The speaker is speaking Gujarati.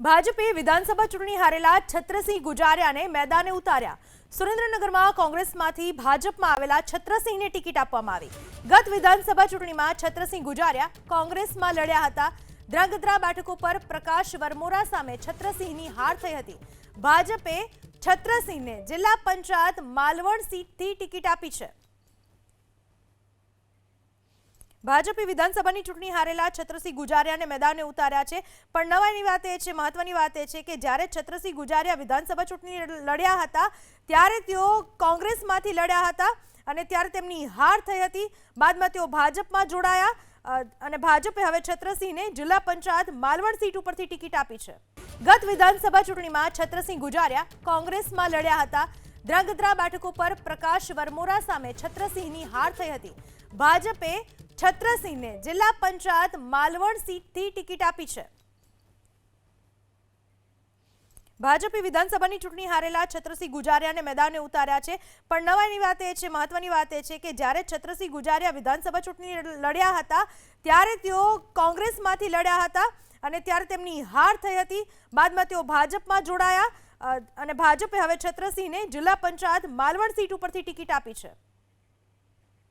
ભાજપે વિધાનસભા ચૂંટણી હારેલા છત્રસિંહ ગુજારિયાને મેદાને ઉતાર્યા। સુરેન્દ્રનગરમાં કોંગ્રેસમાંથી ભાજપમાં આવેલા છત્રસિંહને ટિકિટ આપવામાં આવી। ગત વિધાનસભા ચૂંટણીમાં છત્રસિંહ ગુજારિયા કોંગ્રેસમાં લડ્યા હતા। ધ્રાંગધ્રા બેઠક ઉપર પ્રકાશ વરમોરા સામે છત્રસિંહની હાર થઈ હતી। ભાજપે છત્રસિંહને જિલ્લા પંચાયત માલવણ સીટથી ટિકિટ આપી છે। ભાજપે વિધાનસભાની ચૂંટણી હારેલા છત્રસિંહ ગુજારિયાને મેદાને ઉતાર્યા છે। પણ નવાઈની વાત એ છે, મહત્વની વાત એ છે કે જ્યારે છત્રસિંહ ગુજારિયા વિધાનસભા ચૂંટણી લડ્યા હતા ત્યારે તેઓ કોંગ્રેસમાંથી લડ્યા હતા અને ત્યારે તેમની હાર થઈ હતી। બાદમાં તેઓ ભાજપમાં જોડાયા અને ભાજપે હવે છત્રસિંહને જિલ્લા પંચાયત માલવણ સીટ ઉપરથી ટિકિટ આપી છે। ગત વિધાનસભા ચૂંટણીમાં છત્રસિંહ ગુજારિયા કોંગ્રેસમાં લડ્યા હતા। ધ્રાંગધ્રા બેઠક ઉપર પ્રકાશ વરમોરા સામે છત્રસિંહની હાર થઈ હતી। ભાજપે છત્રસિંહને જિલ્લા પંચાયત માલવણ સીટથી ટિકિટ આપી છે। ભાજપે વિધાનસભાની ચૂંટણી હારેલા છત્રસિંહ ગુજારિયાને મેદાને ઉતાર્યા છે। પણ નવાઈની વાત એ છે, મહત્વની વાત એ છે કે જ્યારે છત્રસિંહ ગુજારિયા વિધાનસભા ચૂંટણી લડ્યા હતા ત્યારે તેઓ કોંગ્રેસમાંથી લડ્યા હતા અને ત્યારે તેમની હાર થઈ હતી। બાદમાં તેઓ ભાજપમાં જોડાયા અને ભાજપે હવે છત્રસિંહને જિલ્લા પંચાયત માલવણ સીટ ઉપરથી ટિકિટ આપી છે।